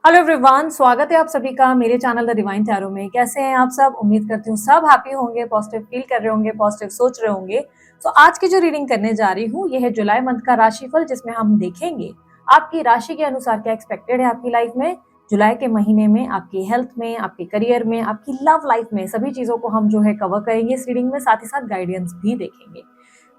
Hello everyone, स्वागत है आप सभी का मेरे चैनल द डिवाइन टैरो में। कैसे हैं आप सब? उम्मीद करती हूँ सब हैप्पी होंगे, पॉजिटिव फील कर रहे होंगे, पॉजिटिव सोच रहे होंगे। तो आज की जो रीडिंग करने जा रही हूँ ये है जुलाई मंथ का राशिफल, जिसमें हम देखेंगे आपकी राशि के अनुसार क्या एक्सपेक्टेड है आपकी लाइफ में जुलाई के महीने में, आपकी हेल्थ में, आपके करियर में, आपकी लव लाइफ में। सभी चीजों को हम जो है कवर करेंगे इस रीडिंग में, साथ ही साथ गाइडेंस भी देखेंगे।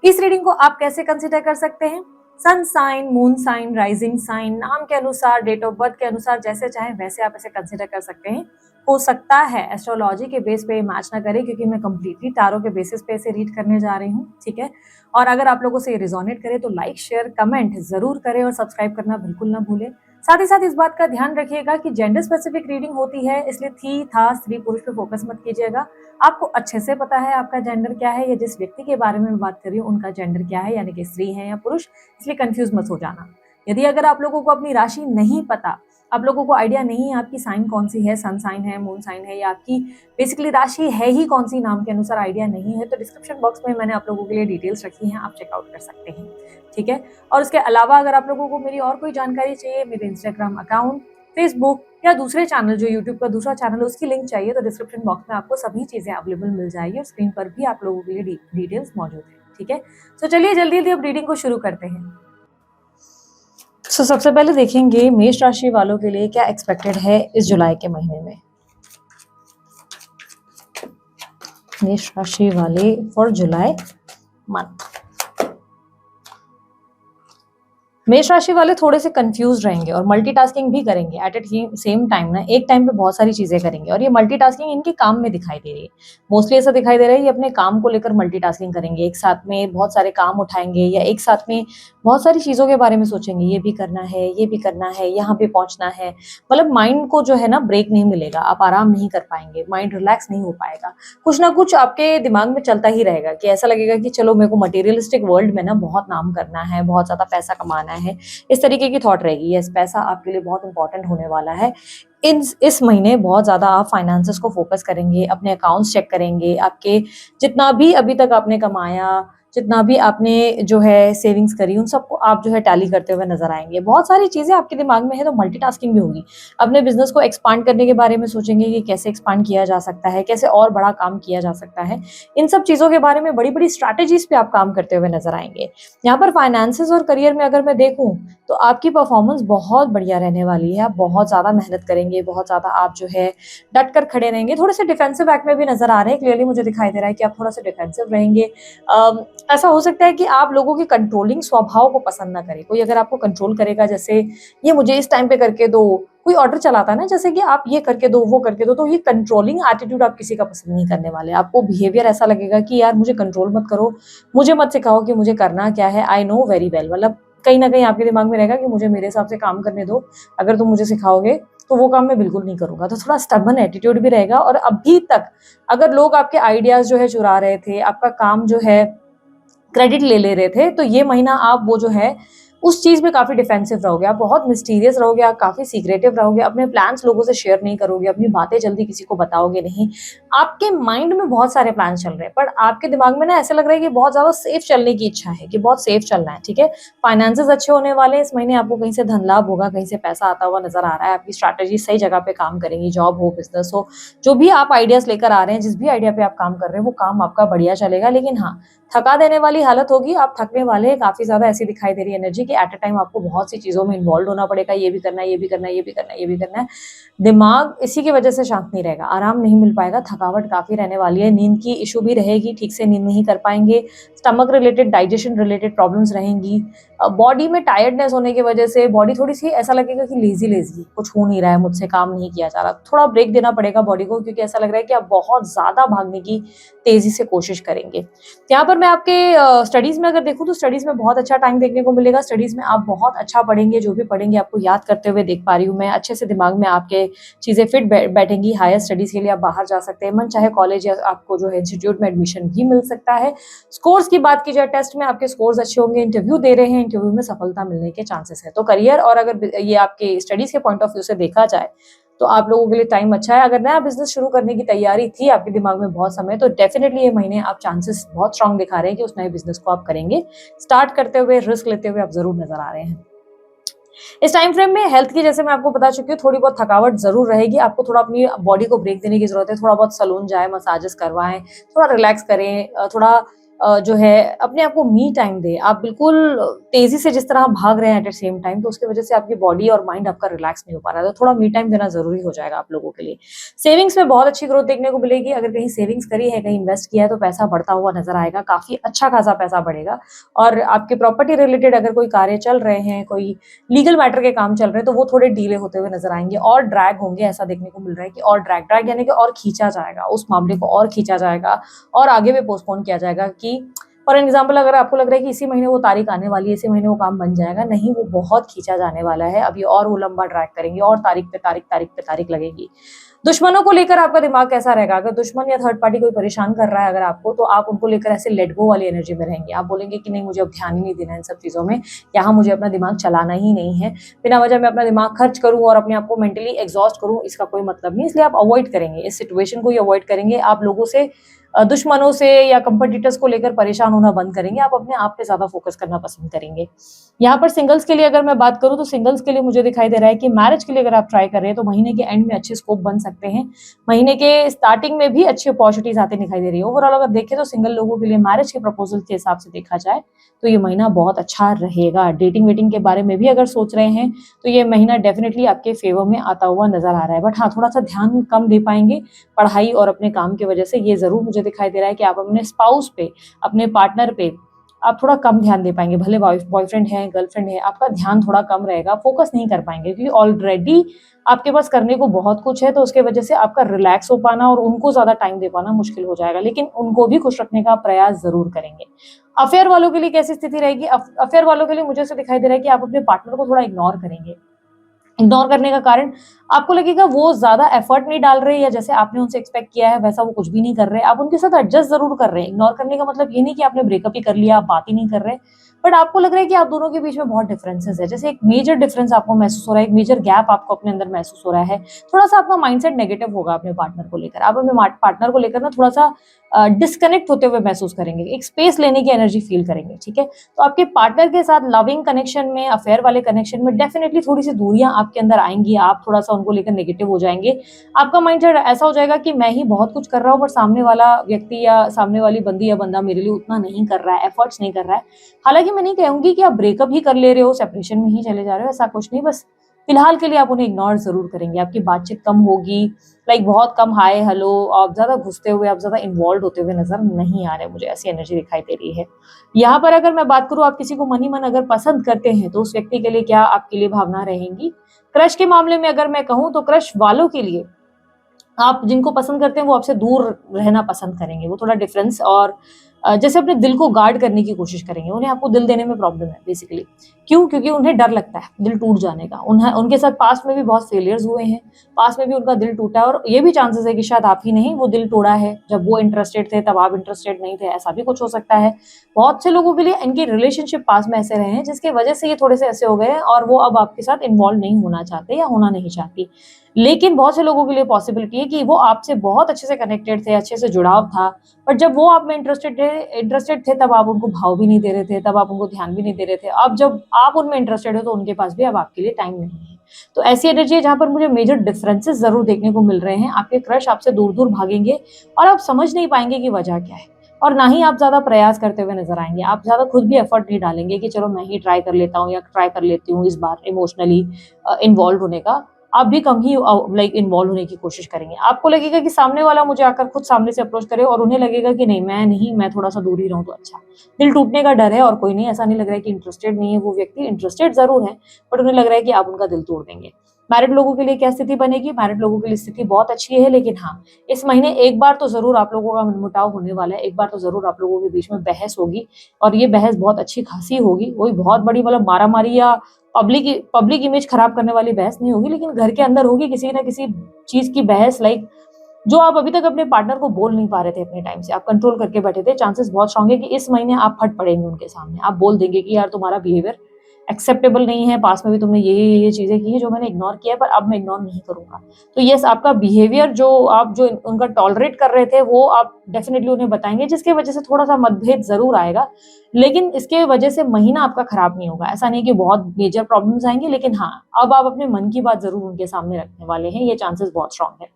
इस रीडिंग को आप कैसे कंसिडर कर सकते हैं? Sun sign, moon sign, rising sign, नाम के अनुसार, डेट ऑफ बर्थ के अनुसार, जैसे चाहे वैसे आप इसे कंसिडर कर सकते हैं। हो सकता है एस्ट्रोलॉजी के बेस पे मैच ना करे, क्योंकि मैं कंप्लीटली टारो के बेसिस पे इसे रीड करने जा रही हूँ, ठीक है। और अगर आप लोगों से ये रिजोनेट करे तो लाइक शेयर कमेंट जरूर करें और सब्सक्राइब करना बिल्कुल ना भूलें। साथ ही साथ इस बात का ध्यान रखिएगा कि जेंडर स्पेसिफिक रीडिंग होती है, इसलिए थी था स्त्री पुरुष पे फोकस मत कीजिएगा। आपको अच्छे से पता है आपका जेंडर क्या है, या जिस व्यक्ति के बारे में मैं बात कर रही हूँ उनका जेंडर क्या है, यानी कि स्त्री है या पुरुष, इसलिए कंफ्यूज मत हो जाना। यदि अगर आप लोगों को अपनी राशि नहीं पता, आप लोगों को आइडिया नहीं है आपकी साइन कौन सी है, सन साइन है, मून साइन है, या आपकी बेसिकली राशि है ही कौन सी, नाम के अनुसार आइडिया नहीं है, तो डिस्क्रिप्शन बॉक्स में मैंने आप लोगों के लिए डिटेल्स रखी हैं, आप चेकआउट कर सकते हैं, ठीक है। और उसके अलावा अगर आप लोगों को मेरी और कोई जानकारी चाहिए, मेरे इंस्टाग्राम अकाउंट, फेसबुक या दूसरे चैनल जो यूट्यूब का दूसरा चैनल है उसकी लिंक चाहिए, तो डिस्क्रिप्शन बॉक्स में आपको सभी चीजें अवेलेबल मिल जाएगी और स्क्रीन पर भी आप लोगों के लिए डिटेल्स मौजूद है, ठीक है। तो चलिए जल्दी जल्दी अब रीडिंग को शुरू करते हैं। सबसे पहले देखेंगे मेष राशि वालों के लिए क्या एक्सपेक्टेड है इस जुलाई के महीने में। मेष राशि वाले फॉर जुलाई मंथ। मेष राशि वाले थोड़े से कंफ्यूज रहेंगे और मल्टीटास्किंग भी करेंगे एट सेम टाइम ना, एक टाइम पे बहुत सारी चीजें करेंगे, और ये मल्टीटास्किंग इनके काम में दिखाई दे रही है। मोस्टली ऐसा दिखाई दे रहा है ये अपने काम को लेकर मल्टीटास्किंग करेंगे, एक साथ में बहुत सारे काम उठाएंगे या एक साथ में बहुत सारी चीजों के बारे में सोचेंगे, ये भी करना है, ये भी करना है, यहाँ पे पहुंचना है। मतलब माइंड को जो है ना ब्रेक नहीं मिलेगा, आप आराम नहीं कर पाएंगे, माइंड रिलैक्स नहीं हो पाएगा। कुछ ना कुछ आपके दिमाग में चलता ही रहेगा कि ऐसा लगेगा कि चलो मेरे को मटेरियलिस्टिक वर्ल्ड में ना बहुत नाम करना है, बहुत ज्यादा पैसा कमाना है, इस तरीके की थॉट रहेगी। यस, पैसा आपके लिए बहुत इंपॉर्टेंट होने वाला है। इस महीने बहुत ज्यादा आप फाइनेंसेस को फोकस करेंगे, अपने अकाउंट्स चेक करेंगे, आपके जितना भी अभी तक आपने कमाया, जितना भी आपने जो है सेविंग्स करी, उन सबको आप जो है टैली करते हुए नजर आएंगे। बहुत सारी चीजें आपके दिमाग में है, तो मल्टीटास्किंग भी होगी। अपने बिजनेस को एक्सपांड करने के बारे में सोचेंगे कि कैसे एक्सपांड किया जा सकता है, कैसे और बड़ा काम किया जा सकता है। इन सब चीजों के बारे में बड़ी बड़ी स्ट्रैटेजीज पे आप काम करते हुए नजर आएंगे। यहाँ पर फाइनेंसेस और करियर में अगर मैं देखूं तो आपकी परफॉर्मेंस बहुत बढ़िया रहने वाली है। आप बहुत ज्यादा मेहनत करेंगे, बहुत ज्यादा आप जो है डट कर खड़े रहेंगे। थोड़े से डिफेंसिव एक्ट में भी नजर आ रहे हैं, क्लियरली मुझे दिखाई दे रहा है कि आप थोड़ा सा डिफेंसिव रहेंगे। ऐसा हो सकता है कि आप लोगों के कंट्रोलिंग स्वभाव को पसंद ना करें। कोई अगर आपको कंट्रोल करेगा, जैसे ये मुझे इस टाइम पे करके दो, कोई ऑर्डर चलाता है ना, जैसे कि आप ये करके दो, वो करके दो, तो ये कंट्रोलिंग एटीट्यूड आप किसी का पसंद नहीं करने वाले। आपको बिहेवियर ऐसा लगेगा कि यार मुझे कंट्रोल मत करो, मुझे मत सिखाओ कि मुझे करना क्या है, आई नो वेरी वेल। मतलब कहीं ना कहीं आपके दिमाग में रहेगा कि मुझे मेरे हिसाब से काम करने दो, अगर तुम मुझे सिखाओगे तो वो काम मैं बिल्कुल नहीं करूंगा। तो थोड़ा स्टबर्न एटीट्यूड भी रहेगा। और अभी तक अगर लोग आपके आइडियाज जो है चुरा रहे थे, आपका काम जो है क्रेडिट ले रहे थे, तो ये महीना आप वो जो है उस चीज में काफी डिफेंसिव रहोगे, आप बहुत मिस्टीरियस रहोगे, आप काफी सीक्रेटिव रहोगे, अपने प्लान्स लोगों से शेयर नहीं करोगे, अपनी बातें जल्दी किसी को बताओगे नहीं। आपके माइंड में बहुत सारे प्लान चल रहे हैं, पर आपके दिमाग में ना ऐसे लग रहा है कि बहुत ज्यादा सेफ चलने की इच्छा है, कि बहुत सेफ चलना है, ठीक है। फाइनेंसेस अच्छे होने वाले हैं इस महीने, आपको कहीं से धन लाभ होगा, कहीं से पैसा आता हुआ नजर आ रहा है। आपकी स्ट्रैटेजी सही जगह पे काम करेंगी, जॉब हो, बिजनेस हो, जो भी आप आइडियाज लेकर आ रहे हैं, जिस भी आइडिया पे आप काम कर रहे हैं, वो काम आपका बढ़िया चलेगा। लेकिन हाँ, थका देने वाली हालत होगी, आप थकने वाले हैं, काफी ज्यादा ऐसी दिखाई दे रही है एनर्जी कि एट अ टाइम आपको बहुत सी चीजों में इन्वॉल्व होना पड़ेगा, ये भी करना है, ये भी करना है, ये भी करना है, ये भी करना है। दिमाग इसी की वजह से शांत नहीं रहेगा, आराम नहीं मिल पाएगा, थकावट काफी रहने वाली है, नींद की इशू भी रहेगी, ठीक से नींद नहीं कर पाएंगे, stomach related, digestion related problems रहेंगी। बॉडी में टायर्डनेस होने की वजह से बॉडी थोड़ी सी ऐसा लगेगा कि लेजी लेजी, कुछ हो नहीं रहा है, मुझसे काम नहीं किया जा रहा। थोड़ा ब्रेक देना पड़ेगा बॉडी को, क्योंकि ऐसा लग रहा है कि आप बहुत ज्यादा भागने की तेजी से कोशिश करेंगे। यहाँ पर मैं आपके स्टडीज में अगर देखूं तो स्टडीज में बहुत अच्छा टाइम देखने को मिलेगा। स्टडीज में आप बहुत अच्छा पढ़ेंगे, जो भी पढ़ेंगे आपको याद करते हुए देख पा रही हूँ मैं, अच्छे से दिमाग में आपके चीजें फिट बैठेंगी। हायर स्टडीज के लिए आप बाहर जा सकते हैं, मन चाहे कॉलेज या आपको जो है इंस्टीट्यूट में एडमिशन भी मिल सकता है। स्कोर्स की बात की जाए, टेस्ट में आपके स्कोर्स अच्छे होंगे, इंटरव्यू दे रहे हैं, इंटरव्यू में सफलता मिलने के चांसेस है। तो करियर और अगर ये आपके स्टडीज के पॉइंट ऑफ व्यू से देखा जाए तो आप लोगों के लिए टाइम अच्छा है। अगर नया बिजनेस शुरू करने की तैयारी थी आपके दिमाग में बहुत समय, तो डेफिनेटली ये महीने आप चांसेस बहुत स्ट्रांग दिखा रहे हैं कि उस नए बिजनेस को आप करेंगे। स्टार्ट करते हुए, रिस्क लेते हुए आप जरूर नजर आ रहे हैं। इस टाइम फ्रेम में हेल्थ की, जैसे मैं आपको बता चुकी हूँ, थोड़ी बहुत थकावट ज़रूर रहेगी। आपको थोड़ा अपनी बॉडी को ब्रेक देने की ज़रूरत है। थोड़ा बहुत सैलून जाएँ, मसाजेस करवाएँ, थोड़ा रिलैक्स करें, थोड़ा जो है अपने आप को मी टाइम दें। आप बिल्कुल तेज़ी से जिस तरह आप भाग रहे हैं एट द सेम टाइम, तो उसकी वजह से आपकी बॉडी और माइंड आपका रिलैक्स नहीं हो पा रहा है। तो थोड़ा मी टाइम देना ज़रूरी हो जाएगा आप लोगों के लिए। सेविंग्स में बहुत अच्छी ग्रोथ देखने को मिलेगी। अगर कहीं सेविंग्स करी है, कहीं इन्वेस्ट किया है, तो पैसा बढ़ता हुआ नज़र आएगा। काफ़ी अच्छा खासा पैसा बढ़ेगा। और आपके प्रॉपर्टी रिलेटेड अगर कोई कार्य चल रहे हैं, कोई लीगल मैटर के काम चल रहे हैं, तो वो थोड़े डिले होते हुए नज़र आएँगे और ड्रैग होंगे। ऐसा देखने को मिल रहा है कि और ड्रैग यानी कि और खींचा जाएगा, उस मामले को और खींचा जाएगा और आगे भी पोस्टपोन किया जाएगा। कि फॉर एग्जाम्पल, अगर आपको लग रहा है कि इसी महीने वो तारीख आने वाली है, इसी महीने वो काम बन जाएगा, नहीं, वो बहुत खींचा जाने वाला है। अभी और वो लंबा ड्रैग करेंगे और तारीख पे तारीख, तारीख पे तारीख लगेगी। दुश्मनों को लेकर आपका दिमाग कैसा रहेगा? अगर दुश्मन या थर्ड पार्टी कोई परेशान कर रहा है अगर आपको, तो आप उनको लेकर ऐसे लेट गो वाली एनर्जी में रहेंगे। आप बोलेंगे कि नहीं, मुझे अब ध्यान ही नहीं देना इन सब चीज़ों में, यहाँ मुझे अपना दिमाग चलाना ही नहीं है। बिना वजह मैं अपना दिमाग खर्च करूँ और अपने आप को मेंटली एग्जॉस्ट करूँ, इसका कोई मतलब नहीं। इसलिए आप अवॉइड करेंगे, इस सिचुएशन को ही अवॉइड करेंगे। आप लोगों से, दुश्मनों से या कंपटीटर्स को लेकर परेशान होना बंद करेंगे। आप अपने आप पे ज़्यादा फोकस करना पसंद करेंगे। यहाँ पर सिंगल्स के लिए अगर मैं बात करूँ, तो सिंगल्स के लिए मुझे दिखाई दे रहा है कि मैरिज के लिए अगर आप ट्राई कर रहे हैं, तो महीने के एंड में अच्छे स्कोप बन सकते हैं। महीने के स्टार्टिंग में भी अच्छी अपॉर्चुनिटीज आती दिखाई दे रही है। ओवरऑल अगर देखें तो सिंगल लोगों के लिए मैरिज के प्रपोजल के हिसाब से देखा जाए, तो ये महीना बहुत अच्छा रहेगा। डेटिंग वेटिंग के बारे में भी अगर सोच रहे हैं, तो ये महीना डेफिनेटली आपके फेवर में आता हुआ नजर आ रहा है। बट हाँ, थोड़ा सा ध्यान कम दे पाएंगे पढ़ाई और अपने काम की वजह से। ये जरूर मुझे दिखाई दे रहा है कि आप अपने स्पाउस पे, अपने पार्टनर पे आप थोड़ा कम ध्यान दे पाएंगे। भले बॉयफ्रेंड है, गर्लफ्रेंड है, आपका ध्यान थोड़ा कम रहेगा, फोकस नहीं कर पाएंगे, क्योंकि ऑलरेडी आपके पास करने को बहुत कुछ है। तो उसके वजह से आपका रिलैक्स हो पाना और उनको ज्यादा टाइम दे पाना मुश्किल हो जाएगा। लेकिन उनको भी खुश रखने का प्रयास जरूर करेंगे। अफेयर वालों के लिए कैसी स्थिति रहेगी? अफेयर वालों के लिए मुझे ऐसा दिखाई दे रहा है कि आप अपने पार्टनर को थोड़ा इग्नोर करेंगे। इग्नोर करने का कारण, आपको लगेगा वो ज़्यादा एफर्ट नहीं डाल रहे, या जैसे आपने उनसे एक्सपेक्ट किया है वैसा वो कुछ भी नहीं कर रहे। आप उनके साथ एडजस्ट ज़रूर कर रहे हैं। इग्नोर करने का मतलब ये नहीं कि आपने ब्रेकअप ही कर लिया, आप बात ही नहीं कर रहे। बट आपको लग रहा है कि आप दोनों के बीच में बहुत डिफरेंसेस है। जैसे एक मेजर डिफरेंस आपको महसूस हो रहा है, एक मेजर गैप आपको अपने अंदर महसूस हो रहा है। थोड़ा-सा आपका माइंडसेट नेगेटिव होगा अपने पार्टनर को लेकर। आप अपने पार्टनर को लेकर ना थोड़ा-सा डिस्कनेक्ट होते हुए महसूस करेंगे। एक स्पेस लेने की एनर्जी फील करेंगे, ठीक है? तो आपके पार्टनर के साथ लविंग कनेक्शन में, अफेयर वाले कनेक्शन में डेफिनेटली थोड़ी-सी दूरियाँ आपके अंदर आएँगी। आप थोड़ा-सा उनको लेकर नेगेटिव हो जाएँगे। आपका माइंडसेट ऐसा हो जाएगा कि मैं ही बहुत कुछ कर रहा हूँ, पर सामने वाला व्यक्ति या सामने वाली बंदी या बंदा मेरे लिए उतना नहीं कर रहा है, एफर्ट्स नहीं कर रहा है। हालाँकि मैं नहीं कहूँगी कि आप ब्रेकअप ही कर ले रहे हो, सेपरेशन में ही चले जा रहे हो, ऐसा कुछ नहीं। बस फिलहाल के लिए आप उन्हें इग्नोर ज़रूर करेंगे। आपकी बातचीत कम होगी, लाइक बहुत कम हाय हेलो, आप ज़्यादा घुसते हुए, आप ज़्यादा इन्वॉल्व होते हुए नज़र नहीं आ रहे। मुझे ऐसी एनर्जी दिखाई दे रही है। यहाँ पर अगर मैं बात करूँ, आप किसी को मन ही मन अगर पसंद करते हैं, तो उस व्यक्ति के लिए क्या आपके लिए भावना रहेंगी? क्रश के मामले में अगर मैं कहूँ, तो क्रश वालों के लिए आप जिनको पसंद करते हैं वो आपसे दूर रहना पसंद करेंगे। वो थोड़ा डिफरेंस और जैसे अपने दिल को गार्ड करने की कोशिश करेंगे। उन्हें आपको दिल देने में प्रॉब्लम है बेसिकली। क्यों? क्योंकि उन्हें डर लगता है दिल टूट जाने का। उन्हें, उनके साथ पास्ट में भी बहुत फेलियर्स हुए हैं। पास्ट में भी उनका दिल टूटा है और ये भी चांसेस है कि शायद आप ही नहीं वो दिल तोड़ा है। जब वो इंटरेस्टेड थे तब आप इंटरेस्टेड नहीं थे, ऐसा भी कुछ हो सकता है। बहुत से लोगों के लिए इनके रिलेशनशिप पास्ट में ऐसे रहे हैं जिसकी वजह से ये थोड़े से ऐसे हो गए हैं और वो अब आपके साथ इन्वॉल्व नहीं होना चाहते या होना नहीं चाहती। लेकिन बहुत से लोगों के लिए पॉसिबिलिटी है कि वो आपसे बहुत अच्छे से कनेक्टेड थे, अच्छे से जुड़ाव था, बट जब वो आप में इंटरेस्टेड थे तब आप उनको भाव भी नहीं दे रहे थे, तब आप उनको ध्यान भी नहीं दे रहे थे। अब जब आप उनमें इंटरेस्टेड हो, तो उनके पास भी अब आपके लिए टाइम नहीं है। तो ऐसी एनर्जी है जहाँ पर मुझे मेजर डिफरेंसेस ज़रूर देखने को मिल रहे हैं। आपके क्रश आपसे दूर-दूर भागेंगे और आप समझ नहीं पाएँगे कि वजह क्या है, और ना ही आप ज़्यादा प्रयास करते हुए नज़र आएँगे। आप ज़्यादा खुद भी एफर्ट नहीं डालेंगे कि चलो मैं ही ट्राई कर लेता हूँ या ट्राई कर लेती हूँ इस बार इमोशनली इन्वॉल्व होने का। आप भी कम ही लाइक इन्वॉल्व होने की कोशिश करेंगे। आपको लगेगा कि सामने वाला मुझे आकर खुद सामने से अप्रोच करे, और उन्हें लगेगा कि नहीं, मैं नहीं, मैं थोड़ा-सा दूर ही रहूँ तो अच्छा। दिल टूटने का डर है और कोई नहीं। ऐसा नहीं लग रहा है कि इंटरेस्टेड नहीं है वो व्यक्ति, इंटरेस्टेड ज़रूर है, बट उन्हें लग रहा है कि आप उनका दिल तोड़ देंगे। मैरिड लोगों के लिए क्या स्थिति बनेगी? मैरिड लोगों के लिए स्थिति बहुत अच्छी है, लेकिन हाँ, इस महीने एक बार तो ज़रूर आप लोगों का मनमुटाव होने वाला है। एक बार तो ज़रूर आप लोगों के बीच में बहस होगी, और ये बहस बहुत अच्छी खासी होगी। कोई बहुत बड़ी मतलब मारा-मारी या पब्लिक इमेज खराब करने वाली बहस नहीं होगी, लेकिन घर के अंदर होगी किसी ना किसी चीज़ की बहस, लाइक जो आप अभी तक अपने पार्टनर को बोल नहीं पा रहे थे अपने टाइम से, आप कंट्रोल करके बैठे थे। चांसेस बहुत स्ट्रांग है कि इस महीने आप फट पड़ेंगे उनके सामने। आप बोल देंगे कि यार तुम्हारा बिहेवियर एक्सेप्टेबल नहीं है, पास में भी तुमने ये चीजें की हैं जो मैंने इग्नोर किया है, पर अब मैं इग्नोर नहीं करूंगा। तो यस, आपका बिहेवियर जो आप जो उनका टॉलरेट कर रहे थे वो आप डेफिनेटली उन्हें बताएंगे, जिसकी वजह से थोड़ा सा मतभेद जरूर आएगा, लेकिन इसके वजह से महीना आपका खराब नहीं होगा। ऐसा नहीं कि बहुत मेजर प्रॉब्लम्स आएंगे, लेकिन हाँ, अब आप अपने मन की बात जरूर उनके सामने रखने वाले हैं, ये चांसेस बहुत स्ट्रांग है।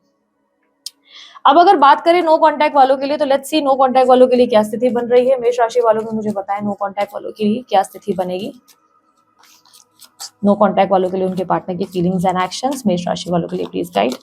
अब अगर बात करें नो कांटेक्ट वालों के लिए, तो लेट्स सी नो कांटेक्ट वालों के लिए क्या स्थिति बन रही है। मेष राशि वालों को मुझे बताएं नो कांटेक्ट वालों के लिए क्या स्थिति बनेगी। नो कांटेक्ट वालों के लिए उनके पार्टनर की फीलिंग्स एंड एक्शंस, मेष राशि वालों के लिए प्लीज गाइड।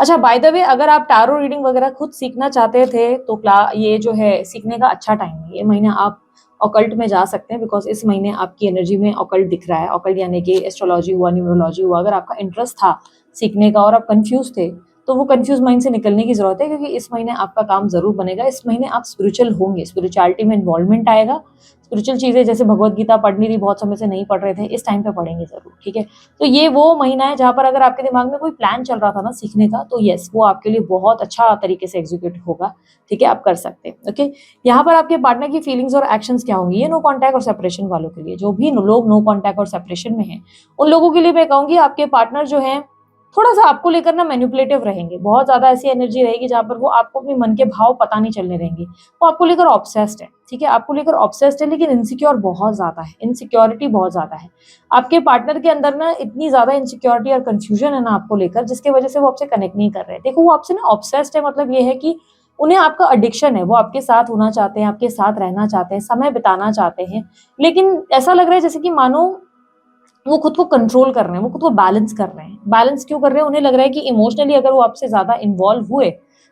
अच्छा, बाय द वे, अगर आप टारो रीडिंग वगैरह खुद सीखना चाहते थे तो ये जो है सीखने का अच्छा टाइम है। ये महीना आप ऑकल्ट में जा सकते हैं, बिकॉज इस महीने आपकी एनर्जी में ऑकल्ट दिख रहा है। ऑकल्ट यानी कि एस्ट्रोलॉजी हुआ, न्यूमरोलॉजी हुआ। अगर आपका इंटरेस्ट था सीखने का और आप कंफ्यूज थे, तो वो कंफ्यूज माइंड से निकलने की जरूरत है, क्योंकि इस महीने आपका काम जरूर बनेगा। इस महीने आप स्पिरिचुअल होंगे, स्पिरिचुअलिटी में इन्वॉल्वमेंट आएगा। स्पिरिचुअल चीजें जैसे भगवत गीता पढ़नी थी, बहुत समय से नहीं पढ़ रहे थे, इस टाइम पे पढ़ेंगे जरूर, ठीक है। तो ये वो महीना है जहां पर अगर आपके दिमाग में कोई प्लान चल रहा था ना सीखने का, तो यस, वो आपके लिए बहुत अच्छा तरीके से एग्जीक्यूट होगा, ठीक है, आप कर सकते हैं। ओके, यहाँ पर आपके पार्टनर की फीलिंग्स और एक्शंस क्या होंगी, ये नो कॉन्टैक्ट और सेपरेशन वालों के लिए। जो भी लोग नो कॉन्टैक्ट और सेपरेशन में हैं, उन लोगों के लिए मैं कहूंगी आपके पार्टनर जो है थोड़ा सा आपको लेकर ना मैनिपुलेटिव रहेंगे। बहुत ज्यादा ऐसी एनर्जी रहेगी जहां पर वो आपको अपने मन के भाव पता नहीं चलने देंगे। वो आपको लेकर ऑब्सेस्ड है, ठीक है, आपको लेकर ऑब्सेस्ड है, लेकिन इनसिक्योर बहुत ज्यादा है, इनसिक्योरिटी बहुत ज्यादा है आपके पार्टनर के अंदर ना। इतनी ज्यादा इनसिक्योरिटी और कंफ्यूजन है ना आपको लेकर, जिसकी वजह से वो आपसे कनेक्ट नहीं कर रहे। देखो, वो आपसे ना ऑब्सेस्ड है, मतलब ये है कि उन्हें आपका एडिक्शन है। वो आपके साथ होना चाहते हैं, आपके साथ रहना चाहते हैं, समय बिताना चाहते हैं, लेकिन ऐसा लग रहा है जैसे कि मानो वो खुद को कंट्रोल कर रहे हैं, वो खुद को बैलेंस कर रहे हैं। बैलेंस क्यों कर रहे हैं? उन्हें लग रहा है कि इमोशनली अगर वो आपसे ज्यादा इन्वॉल्व हुए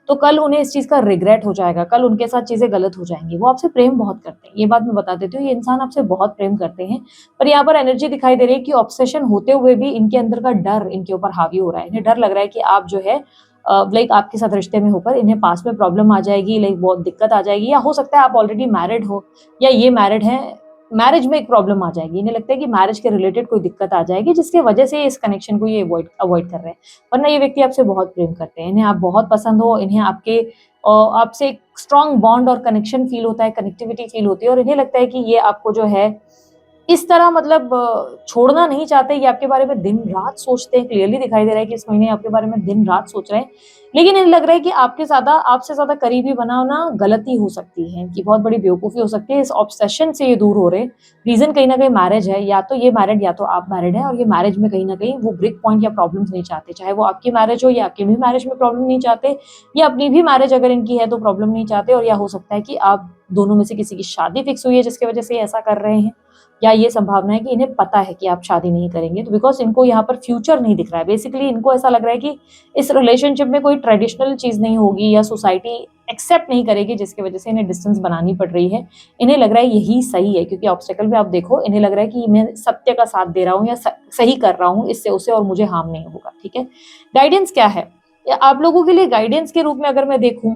तो कल उन्हें इस चीज का रिग्रेट हो जाएगा, कल उनके साथ चीजें गलत हो जाएंगी। वो आपसे प्रेम बहुत करते हैं, ये बात मैं बता देती हूँ, ये इंसान आपसे बहुत प्रेम करते हैं। पर यहाँ पर एनर्जी दिखाई दे रही है कि ऑब्सेशन होते हुए भी इनके अंदर का डर इनके ऊपर हावी हो रहा है। इन्हें डर लग रहा है कि आप जो है लाइक आपके साथ रिश्ते में होकर इन्हें पास में प्रॉब्लम आ जाएगी, लाइक बहुत दिक्कत आ जाएगी, या हो सकता है आप ऑलरेडी मैरिड हो या ये मैरिड है, मैरिज में एक प्रॉब्लम आ जाएगी। इन्हें लगता है कि मैरिज के रिलेटेड कोई दिक्कत आ जाएगी, जिसकी वजह से इस कनेक्शन को ये अवॉइड कर रहे हैं। वरना ये व्यक्ति आपसे बहुत प्रेम करते हैं, इन्हें आप बहुत पसंद हो, इन्हें आपसे एक स्ट्रॉन्ग बॉन्ड और कनेक्शन फील होता है, कनेक्टिविटी फील होती है, और इन्हें लगता है कि ये आपको जो है इस तरह मतलब छोड़ना नहीं चाहते। ये आपके बारे में दिन रात सोचते हैं, क्लियरली दिखाई दे रहा है कि इस महीने आपके बारे में दिन रात सोच रहे हैं। लेकिन इन्हें लग रहा है कि आपसे ज्यादा करीबी बनाना गलती हो सकती है, इनकी बहुत बड़ी बेवकूफी हो सकती है। इस ऑब्सेशन से ये दूर हो रहे हैं। रीजन कहीं ना कहीं मैरिज है, या तो ये मैरिड या तो आप मैरिड है, और ये मैरिज में कहीं ना कहीं वो ब्रेक पॉइंट या प्रॉब्लम्स नहीं चाहते, चाहे वो आपकी मैरिज हो या आपकी भी मैरिज में प्रॉब्लम नहीं चाहते, या अपनी भी मैरिज अगर इनकी है तो प्रॉब्लम नहीं चाहते, और या हो सकता है कि आप दोनों में से किसी की शादी फिक्स हुई है जिसकी वजह से ऐसा कर रहे हैं, या ये संभावना है कि इन्हें पता है कि आप शादी नहीं करेंगे, तो बिकॉज इनको यहाँ पर फ्यूचर नहीं दिख रहा है। बेसिकली इनको ऐसा लग रहा है कि इस रिलेशनशिप में कोई ट्रेडिशनल चीज नहीं होगी, या सोसाइटी एक्सेप्ट नहीं करेगी, जिसकी वजह से इन्हें डिस्टेंस बनानी पड़ रही है। इन्हें लग रहा है यही सही है, क्योंकि ऑब्स्टेकल में आप देखो, इन्हें लग रहा है कि मैं सत्य का साथ दे रहा हूँ या सही कर रहा हूँ इससे उसे, और मुझे हार्म नहीं होगा, ठीक है। गाइडेंस क्या है आप लोगों के लिए? गाइडेंस के रूप में अगर मैं देखूं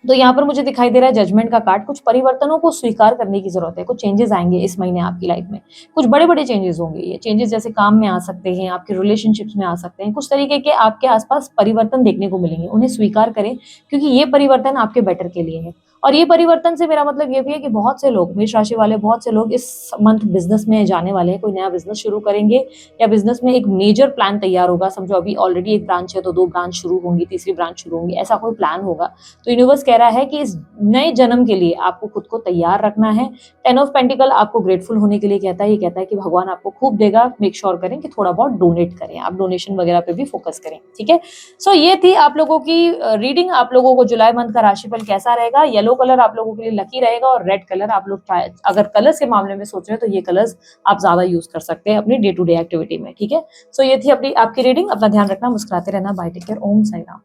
तो यहाँ पर मुझे दिखाई दे रहा है जजमेंट का कार्ड। कुछ परिवर्तनों को स्वीकार करने की जरूरत है, कुछ चेंजेस आएंगे इस महीने आपकी लाइफ में, कुछ बड़े बड़े चेंजेस होंगे। ये चेंजेस जैसे काम में आ सकते हैं, आपके रिलेशनशिप्स में आ सकते हैं, कुछ तरीके के आपके आसपास परिवर्तन देखने को मिलेंगे, उन्हें स्वीकार करें, क्योंकि ये परिवर्तन आपके बेटर के लिए है। और ये परिवर्तन से मेरा मतलब ये भी है कि बहुत से लोग, मेष राशि वाले बहुत से लोग इस मंथ बिजनेस में जाने वाले हैं, कोई नया बिजनेस शुरू करेंगे, या बिजनेस में एक मेजर प्लान तैयार होगा। समझो अभी ऑलरेडी एक ब्रांच है तो 2 ब्रांच शुरू होंगी, तीसरी ब्रांच शुरू होंगी, ऐसा कोई प्लान होगा। तो यूनिवर्स कह रहा है कि इस नए जन्म के लिए आपको खुद को तैयार रखना है। 10 ऑफ पेंटिकल आपको ग्रेटफुल होने के लिए कहता है। ये कहता है कि भगवान आपको खूब देगा, मेक श्योर करें कि थोड़ा बहुत डोनेट करें, आप डोनेशन वगैरह पे भी फोकस करें, ठीक है। सो ये थी आप लोगों की रीडिंग। आप लोगों को जुलाई मंथ का राशिफल कैसा रहेगा? येलो कलर आप लोगों के लिए लकी रहेगा, और रेड कलर आप लोग अगर कलर्स के मामले में सोच रहे हो तो ये कलर्स आप ज्यादा यूज कर सकते हैं अपनी डे टू डे एक्टिविटी में, ठीक है। सो ये थी अपनी आपकी रीडिंग। अपना ध्यान रखना, मुस्कुराते रहना, बाय, टेक केयर, ओम साई राम।